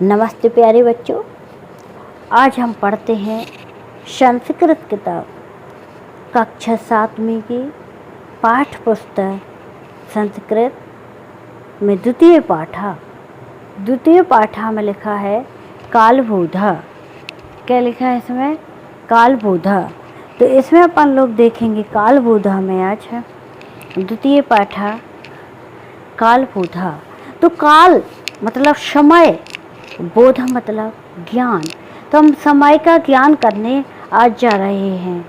नमस्ते प्यारे बच्चों, आज हम पढ़ते हैं संस्कृत किताब कक्षा 7वीं की पाठ पुस्तक संस्कृत में द्वितीय पाठा में लिखा है कालबोधा। क्या लिखा है इसमें? कालबोधा। तो इसमें अपन लोग देखेंगे कालबोधा में आज है द्वितीय पाठा कालबोधा। तो काल मतलब समय, बोध मतलब ज्ञान। तो हम समय का ज्ञान करने आज जा रहे हैं।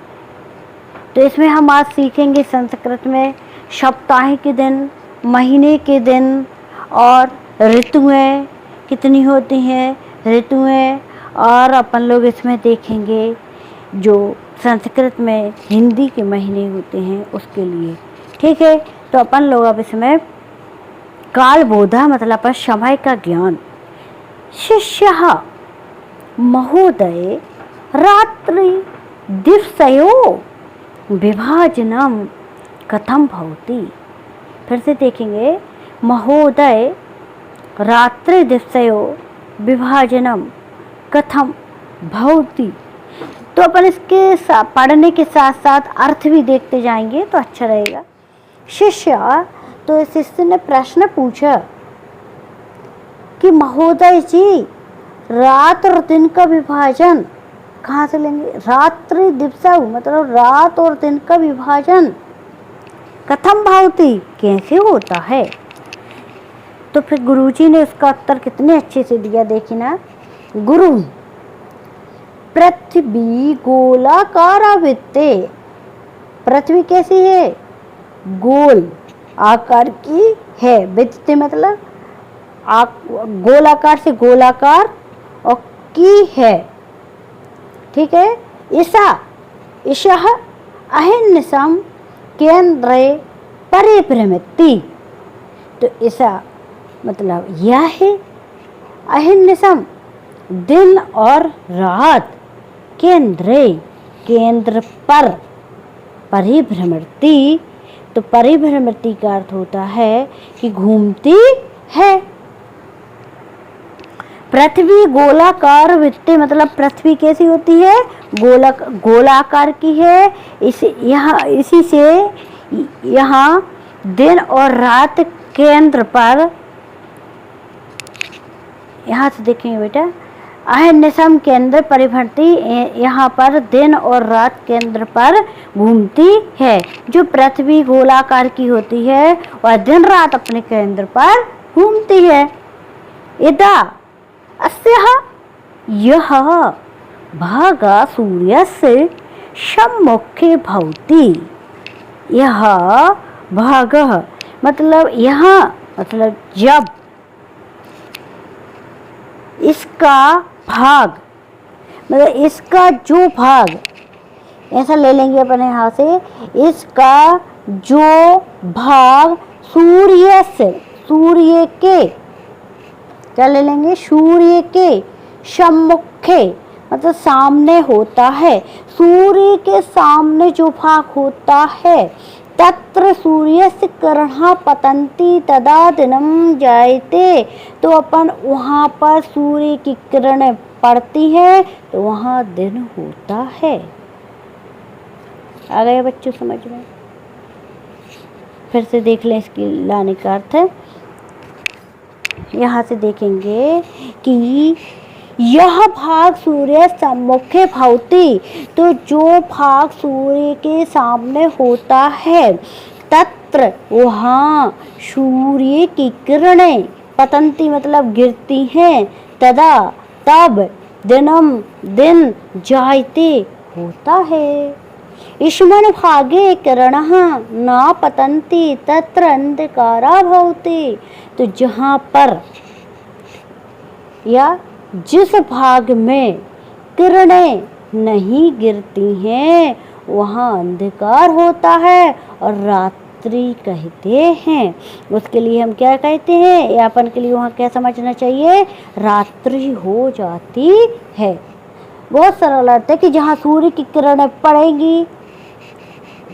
तो इसमें हम आज सीखेंगे संस्कृत में सप्ताह के दिन, महीने के दिन और ऋतुएं कितनी होती हैं, ऋतुएं। और अपन लोग इसमें देखेंगे जो संस्कृत में हिंदी के महीने होते हैं उसके लिए। ठीक है, तो अपन लोग अब इसमें कालबोधा मतलब समय का ज्ञान। शिष्यः महोदय रात्रि दिवसयो विभाजनम कथम भवति। फिर से देखेंगे, महोदय रात्रि दिवसयो विभाजनम कथम भवति। तो अपन इसके पढ़ने के साथ साथ अर्थ भी देखते जाएंगे तो अच्छा रहेगा। शिष्य, तो शिष्य ने प्रश्न पूछा कि महोदय जी, रात और दिन का विभाजन कहाँ से लेंगे? रात्रि दिवसा मतलब रात और दिन का विभाजन कथम भवति, कैसे होता है? तो फिर गुरुजी ने उसका उत्तर कितने अच्छे से दिया, देखिए ना। गुरु, पृथ्वी गोलाकारवृत्ते। पृथ्वी कैसी है? गोल आकार की है। वृत्ते मतलब गोलाकार से गोलाकार और की है। ठीक है। ईशः अहिर्निशं केंद्रे परिभ्रमति। तो ईशा मतलब यह है, अहिर्निशं दिन और रात, केंद्रे केंद्र पर, परिभ्रमति। तो परिभ्रमति का अर्थ होता है कि घूमती है। पृथ्वी गोलाकार वृत्ते मतलब पृथ्वी कैसी होती है? गोलाकार की है। इसी से यहाँ दिन और रात केंद्र पर, यहाँ से देखेंगे बेटा, अहिर्निशं केंद्र परिभ्रमति, यहाँ पर दिन और रात केंद्र पर घूमती है। जो पृथ्वी गोलाकार की होती है वह दिन रात अपने केंद्र पर घूमती है। इदा अस्यः यह भागः सूर्यस्य सम्मुखे भवति। यह भागः मतलब यहाँ मतलब जब, इसका भाग मतलब इसका जो भाग, ऐसा ले लेंगे अपने यहाँ से, इसका जो भाग सूर्य से, सूर्य के, क्या ले लेंगे? सूर्य के सम्मुखे मतलब सामने होता है। सूर्य के सामने जो भाग होता है, तत्र सूर्यस्य किरणः पतन्ति तदा दिनं जायते। तो अपन वहाँ पर सूर्य की किरणें पड़ती हैं तो वहाँ दिन होता है। आ गए बच्चों समझ में? फिर से देख लें इसकी लाने का अर्थ। यहाँ से देखेंगे कि यह भाग सूर्य सम्मुखे भवति। तो जो भाग सूर्य के सामने होता है, तत्र वहाँ सूर्य की किरणें पतंती मतलब गिरती हैं, तदा तब दिनम दिन जायते होता है। इस्मन् भागे किरणः न पतन्ति तत्र अंधकारा भवति। तो जहाँ पर या जिस भाग में किरणें नहीं गिरती हैं वहाँ अंधकार होता है और रात्रि कहते हैं। उसके लिए हम क्या कहते हैं, या अपन के लिए वहाँ क्या समझना चाहिए? रात्रि हो जाती है। बहुत सरल अर्थ है कि जहाँ सूर्य की किरणें पड़ेंगी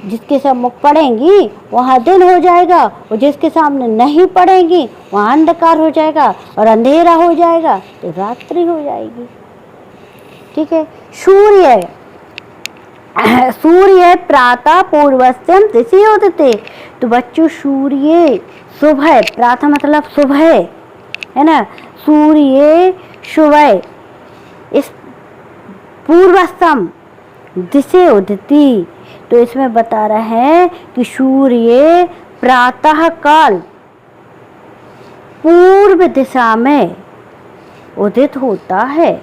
जिसके सम्मुख पड़ेंगी वहाँ दिन हो जाएगा, और जिसके सामने नहीं पड़ेंगी वहाँ अंधकार हो जाएगा और अंधेरा हो जाएगा, तो रात्रि हो जाएगी। ठीक है। सूर्य सूर्य प्रातः पूर्वस्यम दिशि उदते। तो बच्चों सूर्य सुबह, प्रातः मतलब सुबह है ना, सूर्य सुबह इस पूर्वस्तम दिशे उदती। तो इसमें बता रहे हैं कि सूर्य प्रातः काल पूर्व दिशा में उदित होता है।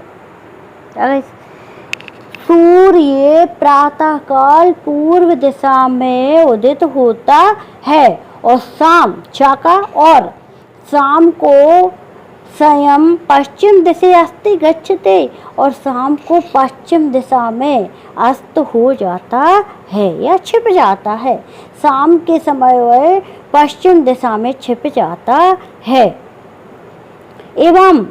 सूर्य प्रातः काल पूर्व दिशा में उदित होता है और शाम चाका और शाम को स्वयं पश्चिम दिशे अस्ति गच्छते, और शाम को पश्चिम दिशा में अस्त हो जाता है या छिप जाता है। शाम के समय वह पश्चिम दिशा में छिप जाता है। एवं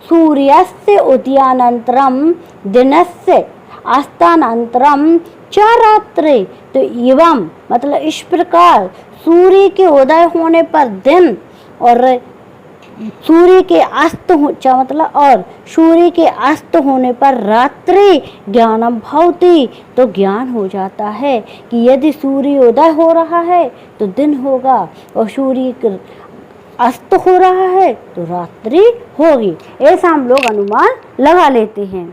सूर्यस्य उदयानंतरम दिनस्य अस्तानंतरम च रात्रि। तो एवं मतलब इस प्रकार सूर्य के उदय होने पर दिन और सूर्य के अस्त मतलब और सूर्य के अस्त होने पर रात्रि ज्ञानम भवति। तो ज्ञान हो जाता है कि यदि सूर्य उदय हो रहा है तो दिन होगा, और सूर्य अस्त हो रहा है तो रात्रि होगी। ऐसा हम लोग अनुमान लगा लेते हैं।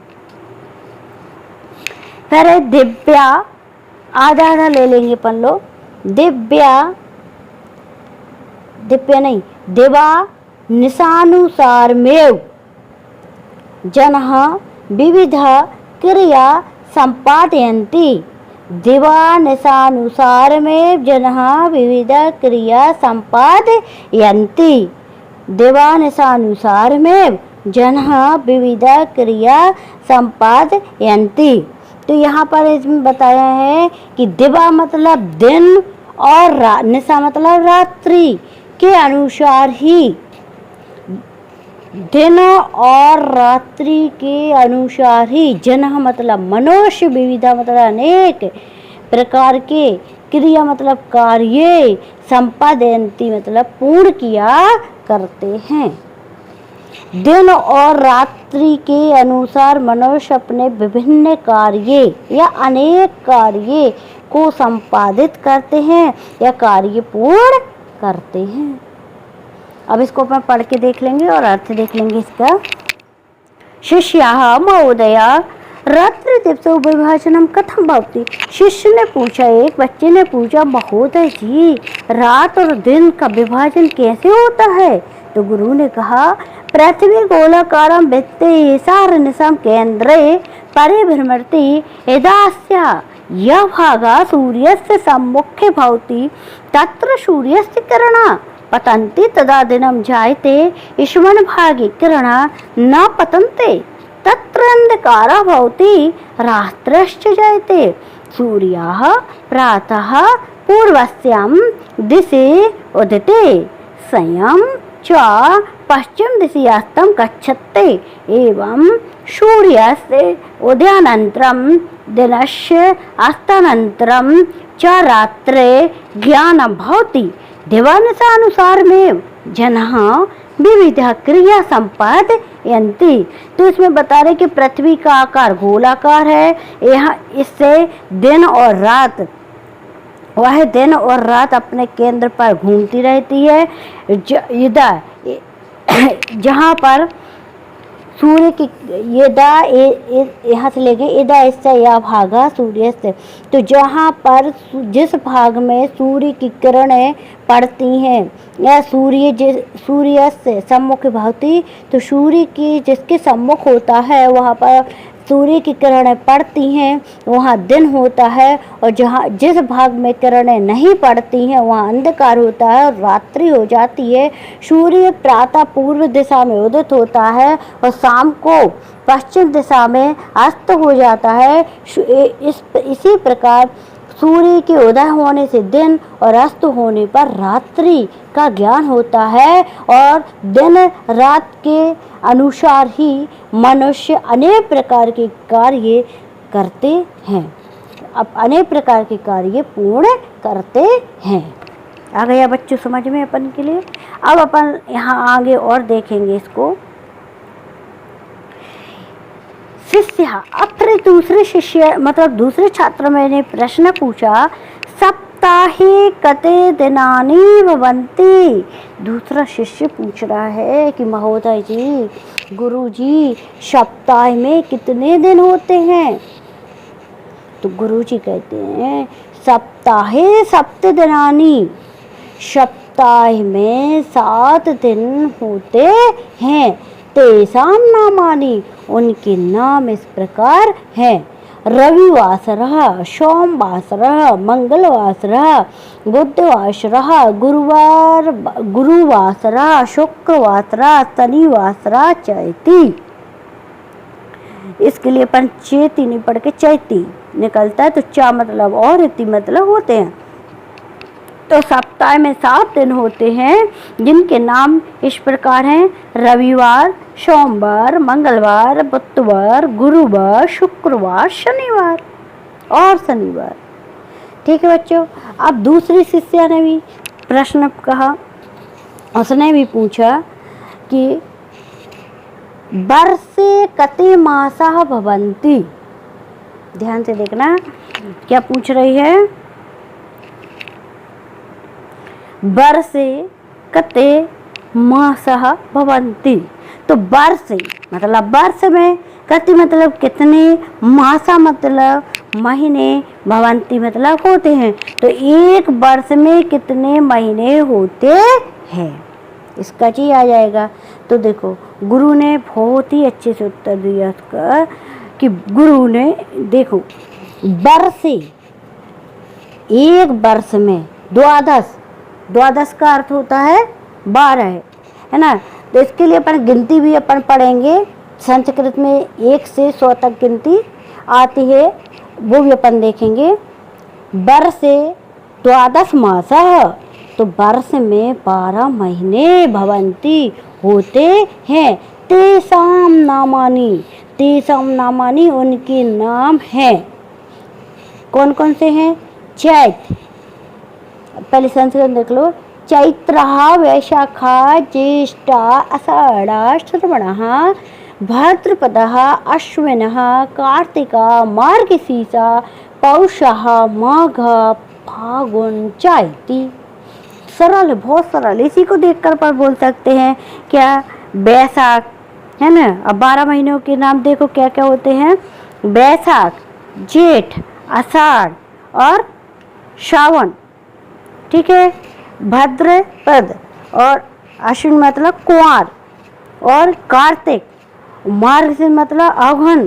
फिर दिव्या, आधा आधा ले लेंगे अपन लोग। दिव्या नहीं, दिवा निशानुसार में जनः विविध क्रिया संपादयन्ति। दिवा निशानुसार में जनः विविध क्रिया संपादयन्ति। दिवा निशानुसार में जनः विविध क्रिया संपादयन्ति। तो यहाँ पर इसमें बताया है कि दिवा मतलब दिन और निशा मतलब रात्रि के अनुसार ही, दिन और रात्रि के अनुसार ही, जनः मतलब मनुष्य, विविधा मतलब अनेक प्रकार के, क्रिया मतलब कार्य, संपादयन्ति मतलब पूर्ण किया करते हैं। दिन और रात्रि के अनुसार मनुष्य अपने विभिन्न कार्य या अनेक कार्य को संपादित करते हैं या कार्य पूर्ण करते हैं। अब इसको अपन पढ़ के देख लेंगे और अर्थ देख लेंगे इसका। शिष्याः महोदया रात्रि दिवसो विभाजनम कथम भवति। शिष्य ने पूछा, एक बच्चे ने पूछा, महोदय जी रात और दिन का विभाजन कैसे होता है। तो गुरु ने कहा, पृथ्वी गोलाकारं वित्ते सारनिशं केंद्रे परिभ्रमति यदास्या यह भागा सूर्यस्य सम्मुखे भवति तत्र सूर्यस्य किरणा पतन्ति तदा दिनं जायते ईश्वन भागे किरणा न पतन्ते तत्र अंधकारः भवति रात्रश्च जायते। सूर्यः प्रातः पूर्वस्यां दिशि उदिते स्वयं च पश्चिम दिशि अस्तं गच्छते। एवं सूर्यस्य उदयानन्तरं दिनस्य अस्तानन्तरं च रात्रे ज्ञानं भवति। दिवानिशानुसार में जनः विविध क्रिया संपादयन्ति। तो इसमें बता रहे कि पृथ्वी का आकार गोलाकार है, यहाँ इससे दिन और रात, वह दिन और रात अपने केंद्र पर घूमती रहती है। जहाँ पर सूर्य की यहाँ से लेके इदा इससे या भागा सूर्य से, तो जहाँ पर जिस भाग में सूर्य की किरणें पड़ती हैं या सूर्य से सम्मुख भावती, तो सूर्य की जिसके सम्मुख होता है वहाँ पर सूर्य की किरणें पड़ती हैं वहाँ दिन होता है, और जहाँ जिस भाग में किरणें नहीं पड़ती हैं वहाँ अंधकार होता है और रात्रि हो जाती है। सूर्य प्रातः पूर्व दिशा में उदित होता है और शाम को पश्चिम दिशा में अस्त हो जाता है। इसी प्रकार सूर्य के उदय होने से दिन और अस्त होने पर रात्रि का ज्ञान होता है, और दिन रात के अनुसार ही मनुष्य अनेक प्रकार के कार्य करते हैं। अब अनेक प्रकार के कार्य पूर्ण करते हैं। आ गया बच्चों समझ में अपन के लिए। अब अपन यहाँ आगे और देखेंगे इसको। शिष्य, अब फिर दूसरे शिष्य मतलब दूसरे छात्र मैंने प्रश्न पूछा, सप्ताहे कते दिनानि भवन्ति। दूसरा शिष्य पूछ रहा है कि महोदय जी, गुरु जी, सप्ताह में कितने दिन होते हैं? तो गुरु जी कहते हैं, सप्ताहे सप्त दिनानि, सप्ताह में 7 दिन होते हैं। तेषां नामानि, उनके नाम इस प्रकार हैं, रविवासरः, सोमवासरः, मंगलवासरः, बुधवासरः, गुरुवासरः, शुक्रवासरः, शनिवासरः, चैती। इसके लिए अपन चेती नहीं पढ़ के चैती निकलता है, तो चा मतलब और इति मतलब होते हैं। तो सप्ताह में 7 दिन होते हैं जिनके नाम इस प्रकार हैं, रविवार, सोमवार, मंगलवार, बुधवार, गुरुवार, शुक्रवार, शनिवार और शनिवार। ठीक है बच्चों। अब दूसरी शिष्या ने भी प्रश्न कहा, उसने भी पूछा कि वर्षे कति मासाः भवन्ति। ध्यान से देखना क्या पूछ रही है। वर्षे कते मासः भवन्ति। तो वर्ष मतलब वर्ष में, कति मतलब कितने, मासा मतलब महीने, भवन्ति मतलब होते हैं। तो एक वर्ष में कितने महीने होते हैं, इसका जी आ जाएगा। तो देखो गुरु ने बहुत ही अच्छे से उत्तर दिया उसका कि गुरु ने देखो वर्षे, एक वर्ष में द्वादश का अर्थ होता है 12 है ना। तो इसके लिए अपन गिनती भी अपन पढ़ेंगे। संस्कृत में 1 से 100 तक गिनती आती है, वो भी अपन देखेंगे। वर्षे द्वादश मासः, तो वर्ष में 12 महीने भवन्ति होते हैं। तेषां नामानि, उनके नाम हैं। कौन कौन से हैं? चैत्र, पहले संस्कृत देख लो। चैत्रः, वैशाखः, ज्येष्ठः, आषाढः, श्रवणः, भाद्रपदः, अश्विनः, कार्तिकः, मार्गशीर्षः, पौषः, माघः, फागुन, चैती। सरल, बहुत सरल। इसी को देखकर पर बोल सकते हैं क्या, बैसाख है ना। अब 12 महीनों के नाम देखो क्या क्या होते हैं। बैसाख, जेठ, आषाढ़ और श्रावण। ठीक है। भाद्रपद और अश्विन मतलब कुंवार और कार्तिक, मार्गशीर्ष मतलब अघन,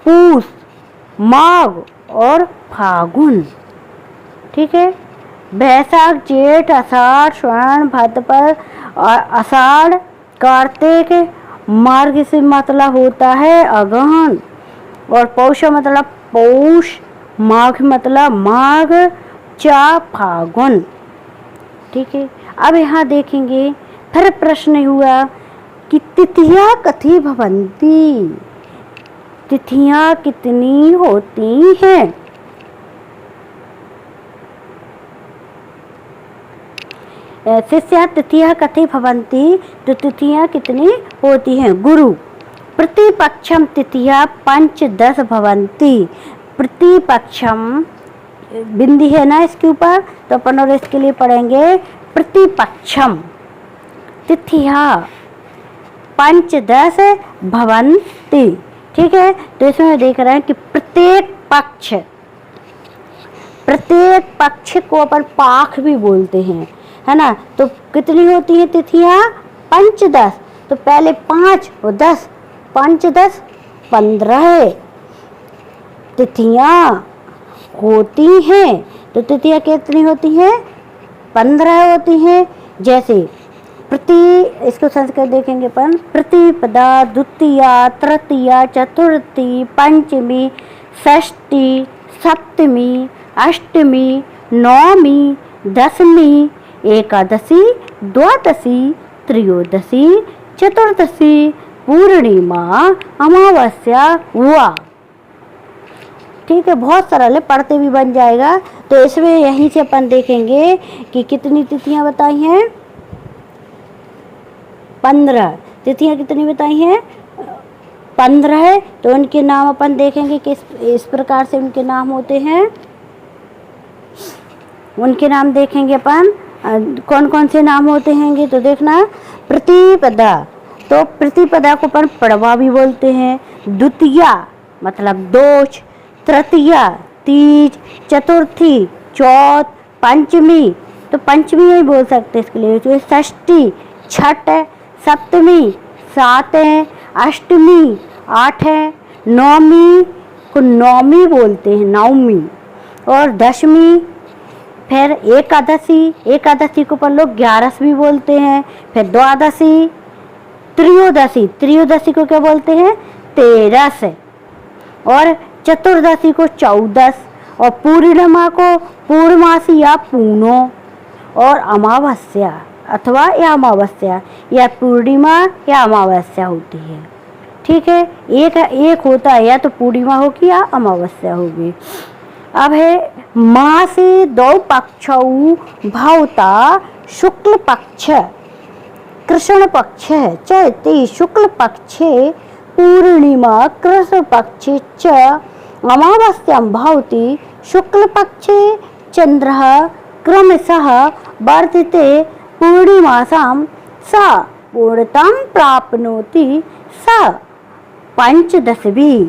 पूस, माघ और फागुन। ठीक है। बैसाख, जेठ, आषाढ़, श्रावण, भाद्रपद और आषाढ़, कार्तिक, मार्गशीर्ष मतलब होता है अगहन और पौष मतलब पौष, माघ मतलब माघ, चा फागुन। ठीक है। अब यहाँ देखेंगे फिर प्रश्न हुआ कि तिथियां कथी भवन्ति, तिथियां कितनी होती हैं। शिष्या तिथियां कथी भवन्ति, तो तिथियां कितनी होती हैं। गुरु, प्रतिपक्षम तिथियां 5-10 भवन्ति। प्रतिपक्षम बिंदी है ना इसके ऊपर, तो अपन और इसके लिए पढ़ेंगे प्रतिपक्षम तिथियां 5-10 भवन्ति। ठीक है। तो इसमें देख रहे हैं कि प्रत्येक पक्ष को अपन पाख भी बोलते हैं, है ना। तो कितनी होती है तिथियां? 5-10। तो पहले 5 और 10, 5-10 15 तिथियां होती हैं। तो तिथियां कितनी होती हैं? 15 होती हैं। जैसे इसको संस्कृत देखेंगे अपन, प्रतिपदा, द्वितीया, तृतीया, चतुर्थी, पंचमी, षष्ठी, सप्तमी, अष्टमी, नवमी, दशमी, एकादशी, द्वादशी, त्रयोदशी, चतुर्दशी, पूर्णिमा, अमावस्या हुआ। ठीक है, बहुत सरल है, पढ़ते भी बन जाएगा। तो इसमें यहीं से अपन देखेंगे कि कितनी तिथियां बताई हैं, 15 तिथियां कितनी बताई हैं, 15 है। तो उनके नाम अपन देखेंगे कि इस प्रकार से उनके नाम होते हैं। उनके नाम देखेंगे अपन, कौन कौन से नाम होते हैं। तो देखना, प्रतिपदा, तो प्रतिपदा को अपन पड़वा भी बोलते हैं। द्वितीया मतलब दोष, तृतीया तीज, चतुर्थी चौथ, पंचमी तो पंचमी ही बोल सकते इसके लिए। तो षष्ठी, छठ, सप्तमी 7 है, अष्टमी 8 है, नवमी को नौमी बोलते हैं, नवमी, और दशमी, फिर एकादशी, एकादशी को अपन लोग 11 भी बोलते हैं। फिर द्वादशी, त्रयोदशी, त्रयोदशी को क्या बोलते हैं, 13, और चतुर्दशी को 14, और पूर्णिमा को पूर्णमासी या पूर्णो, और अमावस्या अथवा या अमावस्या या पूर्णिमा या अमावस्या होती है। ठीक है, एक होता है, या तो पूर्णिमा होगी या अमावस्या होगी। अब है मासे 2 पक्षौ भवता शुक्ल पक्ष कृष्ण पक्ष चैते शुक्ल पक्षे पूर्णिमा कृष्ण पक्षे च अमावस्यां भवति शुक्ल पक्षे चंद्रः क्रमशः वर्धते पूर्णिमासां स पूर्णतां प्राप्नोति स पंचदशवी।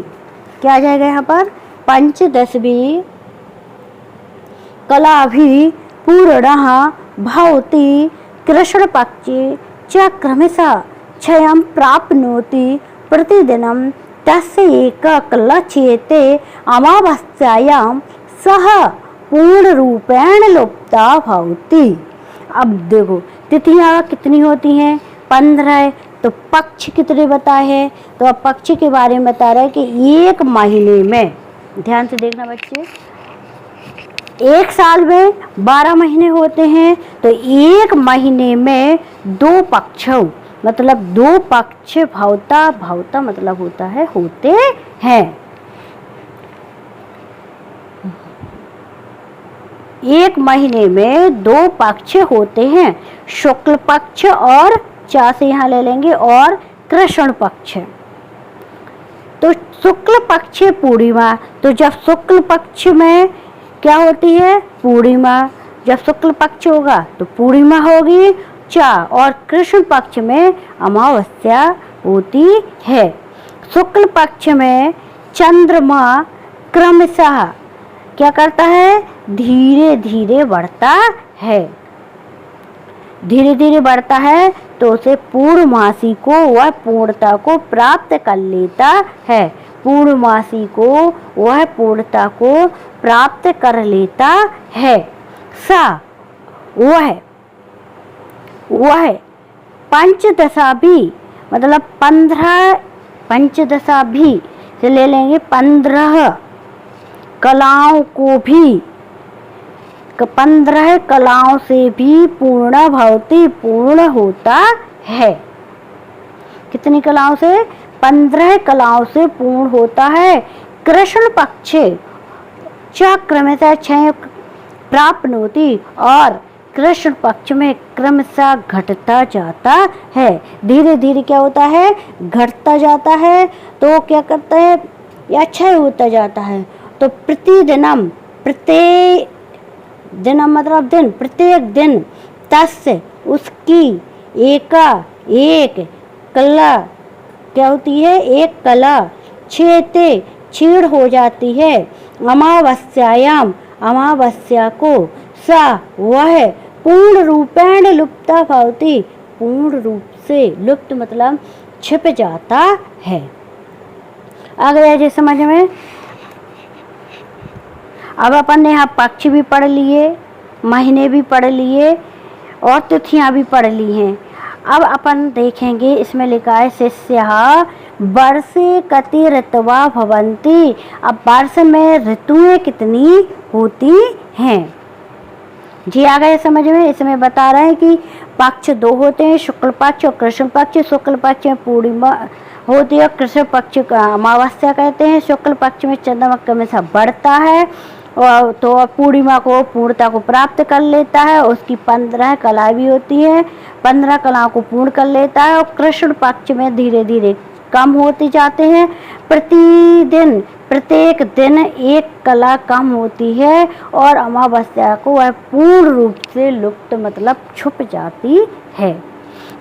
क्या आ जाएगा यहाँ पर, पंचदशवी कलाभि पूर्णः भवति कृष्ण पक्षे च क्रमशः क्षयं प्राप्नोति प्रतिदिनं तस्य एककलक्षेते अमावस्यायां सह पूर्ण रूपेण लुप्ता भवति। अब देखो तिथियां कितनी होती हैं, 15 है। तो पक्ष कितने बताए हैं, तो अब पक्ष के बारे में बता रहा है कि एक महीने में, ध्यान से देखना बच्चे, एक साल में 12 महीने होते हैं। तो एक महीने में 2 पक्ष, मतलब 2 पक्ष भवता, भवता मतलब होता है होते हैं। एक महीने में 2 पक्ष होते हैं, शुक्ल पक्ष और 4 से यहाँ ले लेंगे, और कृष्ण पक्ष। तो शुक्ल पक्ष पूर्णिमा, तो जब शुक्ल पक्ष में क्या होती है, पूर्णिमा, जब शुक्ल पक्ष होगा तो पूर्णिमा होगी 4, और कृष्ण पक्ष में अमावस्या होती है। शुक्ल पक्ष में चंद्रमा क्रमशः क्या करता है, धीरे धीरे बढ़ता है, धीरे धीरे बढ़ता है। तो उसे पूर्णमासी को वह पूर्णता को प्राप्त कर लेता है, पूर्णमासी को वह पूर्णता को प्राप्त कर लेता है। सा वह पंचदशा भी, मतलब 15, पंचदशा भी से ले लेंगे 15 कलाओं को भी, 15 कलाओं से भी पूर्ण भवति पूर्ण होता है। कितनी कलाओं से, 15 कलाओं से पूर्ण होता है। कृष्ण पक्ष चक्र में से 6 प्राप्नोति, और कृष्ण पक्ष में क्रमशः घटता जाता है, धीरे धीरे क्या होता है, घटता जाता है। तो क्या करता है, या क्षय होता जाता है। तो प्रतिदिनम, प्रत्येक दिनम मतलब दिन, प्रत्येक दिन तस्य उसकी एक कला क्या होती है, एक कला छेते छीड़ हो जाती है। अमावस्यायाम अमावस्या को सा वह पूर्ण रूपेण लुप्ता भवति पूर्ण रूप से, लुप्त मतलब छिप जाता है। आ गया जी समझ में। अब अपन ने यहाँ पक्ष भी पढ़ लिए, महीने भी पढ़ लिए, और तिथियाँ भी पढ़ ली हैं। अब अपन देखेंगे, इसमें लिखा है शिष्यः वर्षे कति ऋतवा भवन्ति। अब वर्ष में ऋतुएं कितनी होती हैं जी, आ गए समझ में। इसमें बता रहे हैं कि पक्ष 2 होते हैं, शुक्ल पक्ष और कृष्ण पक्ष। शुक्ल पक्ष में होती है। कृष्ण पक्ष का अमावस्या कहते हैं। शुक्ल पक्ष में चंद्रमा क्रमशः बढ़ता है और तो पूर्णिमा को पूर्णता को प्राप्त कर लेता है। उसकी 15 कला भी होती है, 15 कलाओं को पूर्ण कर लेता है। और कृष्ण पक्ष में धीरे धीरे कम होते जाते हैं। प्रतिदिन प्रत्येक दिन एक कला कम होती है और अमावस्या को वह पूर्ण रूप से लुप्त मतलब छुप जाती है।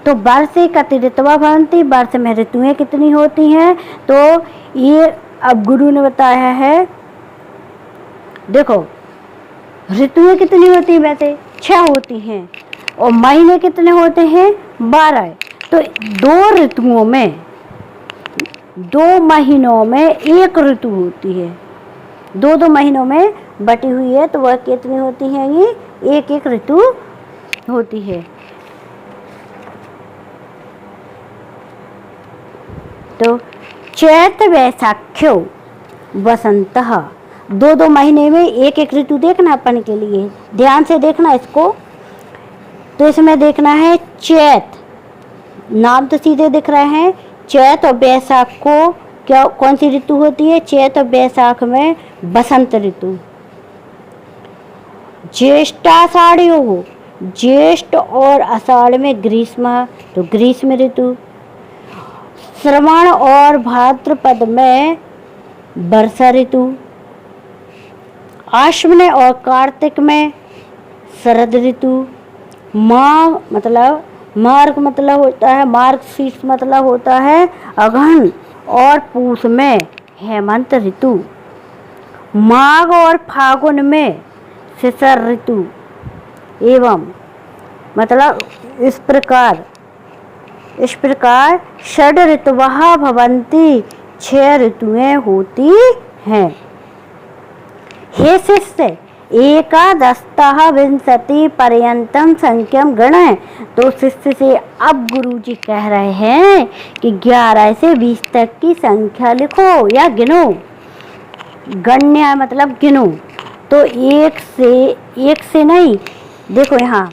तो वर्षे कति ऋतवा भवन्ति, वर्ष में ऋतुएं कितनी होती हैं? तो ये अब गुरु ने बताया है। देखो ऋतुएं कितनी होती है? वैसे 6 होती हैं और महीने कितने होते हैं? 12। तो 2 महीनों में एक ऋतु होती है, 2 महीनों में बटी हुई है। तो वह कितनी होती है? ये एक ऋतु होती है। तो चैत वैशाख्यो वसंतः, 2 महीने में एक ऋतु देखना अपन के लिए, ध्यान से देखना इसको। तो इसमें देखना है चैत, नाम तो सीधे दिख रहे हैं। चैत और बैसाख को क्या कौन सी ऋतु होती है? चैत और बैसाख में बसंत ऋतु। ज्येष्ठाषाढ़यो हो, ज्येष्ठ और आषाढ़ में ग्रीष्म, तो ग्रीष्म ऋतु। श्रवण और भाद्रपद में वर्षा ऋतु। आश्विन और कार्तिक में शरद ऋतु। मार्ग मतलब होता है, मार्गशीर्ष मतलब होता है अगहन और पूस में हेमंत ऋतु। माघ और फागुन में शिशिर ऋतु। एवं मतलब इस प्रकार 6 ऋतवः भवन्ति, 6 ऋतुएं होती हैं। हे शिष्य एकादशतः विंशति पर्यंतम संख्यम गणय। तो शिष्य से अब गुरुजी कह रहे हैं कि 11 से 20 तक की संख्या लिखो या गिनो। गण्य मतलब गिनो। तो एक से नहीं, देखो यहाँ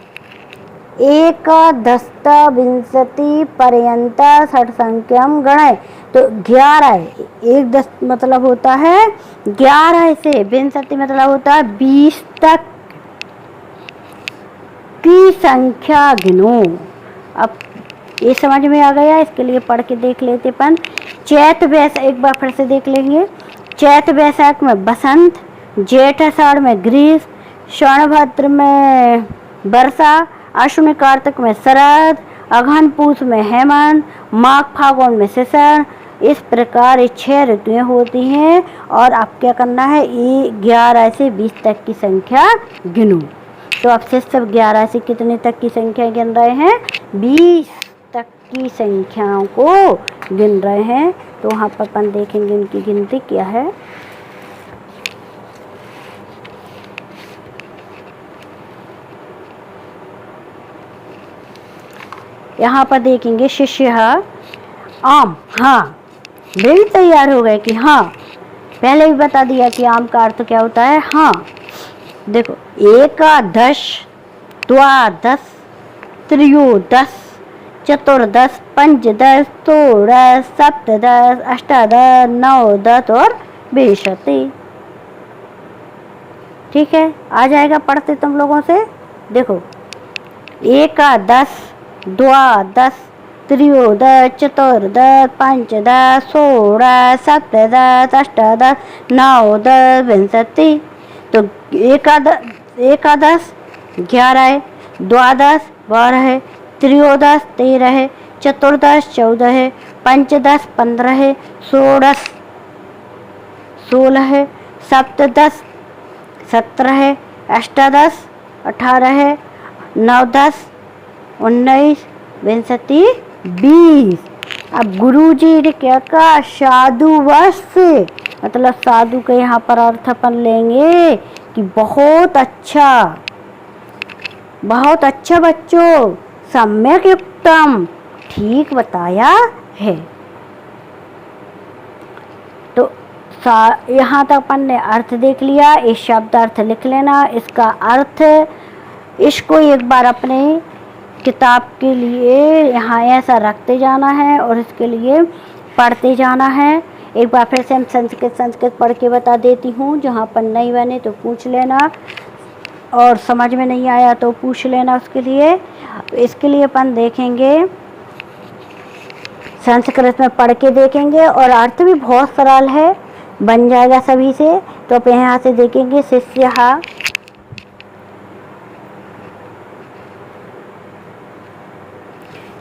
एकादशतः विंशति पर्यंत षट संख्यम गणय। तो 11, 1 मतलब होता है 11 से, विंशति मतलब होता है 20 तक की संख्या गिनो। अब ये समझ में आ गया, इसके लिए पढ़ के देख लेते अपन। चैत वैशाख एक बार फिर से देख लेंगे। चैत वैशाख में बसंत, जेठ आषाढ़ में ग्रीष्म, श्रवण भाद्र में वर्षा, आश्विन कार्तिक में शरद, अगहन पूस में हेमंत, माघ फागुन में शिशिर। इस प्रकार 6 ऋतुएं होती हैं। और आप क्या करना है? 11 से 20 तक की संख्या गिनो। तो अब से सब 11 से कितने तक की संख्या गिन रहे हैं? 20 तक की संख्याओं को गिन रहे हैं। तो वहाँ पर अपन देखेंगे उनकी गिनती क्या है। यहाँ पर देखेंगे शिष्य आम, हाँ बिल तैयार हो गए कि हाँ, पहले भी बता दिया कि आम का अर्थ क्या होता है। हाँ देखो, एकादश, द्वादश, त्रयोदश, चतुर्दश, पंचदश, षोडश, सप्तदश, अष्टादश, नवदश और विंशति। ठीक है, आ जाएगा पढ़ते तुम लोगों से। देखो एकादश, द्वादश, त्रयोदश, चतुर्दश, पंचदश, षोडश, सप्तदश, अष्टादश, नवदश, विंशति। तो एकादश 11 है, द्वादश 12 है, त्रयोदश 13 है, चतुर्दश 14 है, पंचदश 15 है, षोडश 16 है, सप्तदश 17 है, अष्टादश 18 है, नवदश 19, विंशति 20। अब गुरुजी ने क्या कहा? साधु वश, मतलब साधु के यहाँ पर अर्थ अपन लेंगे कि बहुत अच्छा बच्चों, सम्यक युक्तम, ठीक बताया है। तो यहाँ तक अपन ने अर्थ देख लिया। इस शब्द अर्थ लिख लेना। इसका अर्थ, इसको एक बार अपने किताब के लिए यहाँ ऐसा रखते जाना है और इसके लिए पढ़ते जाना है। एक बार फिर से हम संस्कृत पढ़ के बता देती हूँ, जहाँ पर नहीं बने तो पूछ लेना और समझ में नहीं आया तो पूछ लेना उसके लिए। इसके लिए अपन देखेंगे, संस्कृत में पढ़ के देखेंगे और अर्थ भी बहुत सरल है, बन जाएगा सभी से। तो आप यहाँ से देखेंगे शिष्यः,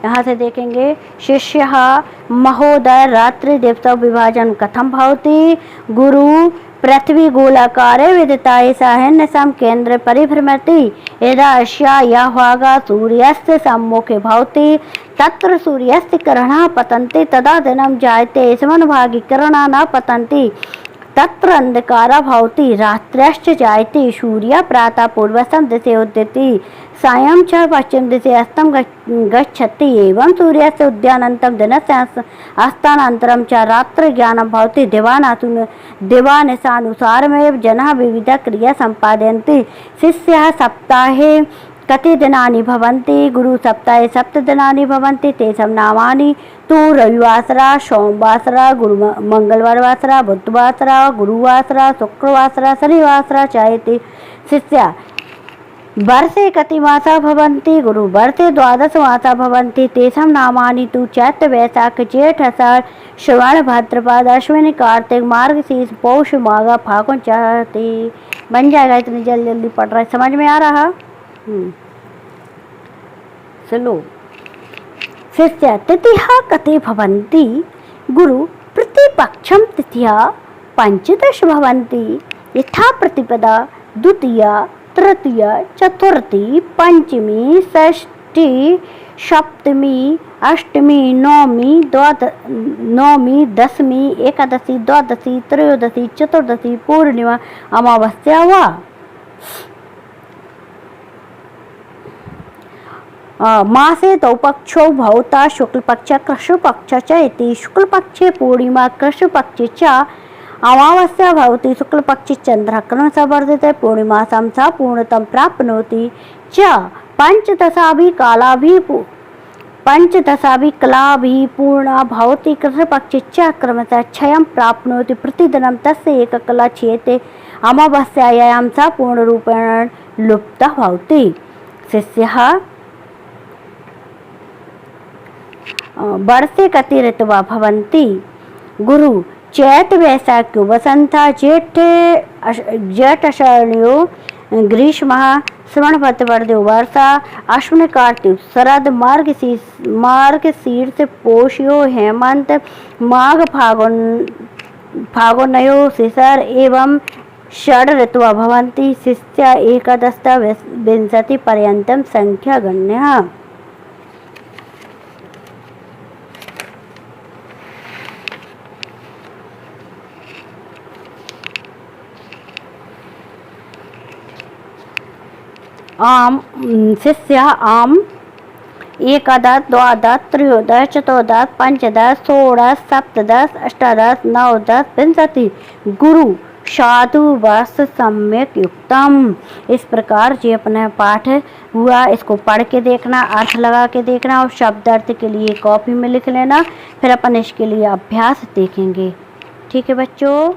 यहाँ से देखेंगे शिष्यः महोदय रात्रि दिवस विभाजन कथम भवति। गुरु पृथ्वी गोलाकारे विदिता एषा सम केंद्र परिभ्रमति यदा यह्वागा सूर्यस्य सम्मुखे भवति तत्र सूर्यस्य किरणाः पतन्ति तदा दिनं जायते समनुभागि किरणाः न पतन्ति तत्र अंधकारः भवति रात्र्यश्च जायते सूर्यः प्रातः पूर्वस्तं दिशि उदिति सायं च पश्चिम दिशि अस्तं गच्छति एवं सूर्यस्य उदयानन्तरं दिनस्य अस्तानन्तरं च रात्रिज्ञानं भवति। दिवानिशानुसारमेव जनाः विविध क्रिया सम्पादयन्ति। शिष्यः सप्ताहे कति दिनानि भवन्ति। गुरु सप्ताहे 7 दिनानि भवन्ति। तेषां नामानि तु रविवासरा, सोमवासरा, मंगलवारवासरा, बुधवासरा, गुरुवासरा, शुक्रवासरा, शनिवासरा च इति। शिष्य वर्षे कति मासाः भवन्ति। गुरु वर्षे 12 मासाः भवन्ति। तेषां नामानि तु चैत्र वैशाख जेठ आषाढ़ श्रवण भाद्रपद अश्विनी कार्तिक मार्गशीर्ष पौष माघ फागुन चैती। बन जाएगा, इतनी जल्दी जल्दी पढ़ रहा है, समझ में आ रहा। चलो, शिष्य तिथिः कति भवन्ति। गुरु प्रतिपक्षं तिथिः 15 भवन्ति यथा प्रतिपदा द्वितीया तृतीया चतुर्थी पंचमी षष्ठी सप्तमी अष्टमी नवमी दशमी एकादशी द्वादशी त्रयोदशी चतुर्दशी पूर्णिमा अमावस्या वा। मासे तौ पक्षौ भवता शुक्लपक्ष कृष्णपक्ष च इति। शुक्लपक्षे पूर्णिमा कृष्णपक्षे च अमावस्या भवति। शुक्लपक्षे चंद्रः क्रमशः वर्धते पूर्णिमासां सा पूर्णतं प्राप्नोति च। पंचदशाभिः कलाभिः पूर्णा भवति। कृष्णपक्षे च क्रमशः क्षयं प्राप्नोति प्रतिदिनं तस्य एका कला क्षीयते। अमावस्यायां सा पूर्णरूपेण लुप्ता भवति। शिष्यः वर्षे कति ऋतवः भवन्ति। गुरु चैत वैशाख्यो वसंतः जेठ आषाढ़ो ग्रीष्मः श्रवण भाद्रपदो वर्षा अश्विन कार्तिक शरद मार्गशीर्ष पोषयो हेमंत माघ फागुनयो शिशिर एवं षड ऋतवः भवन्ति। शिष्य 11 पर्यन्तं संख्या गण्यः। शिष्य आम 11 12 13 14 15 16 17 18 19 20। गुरु साधु वस सम्यक युक्तम। इस प्रकार जो अपना पाठ हुआ इसको पढ़ के देखना, अर्थ लगा के देखना और शब्द अर्थ के लिए कॉपी में लिख लेना। फिर अपन इसके लिए अभ्यास देखेंगे। ठीक है बच्चों।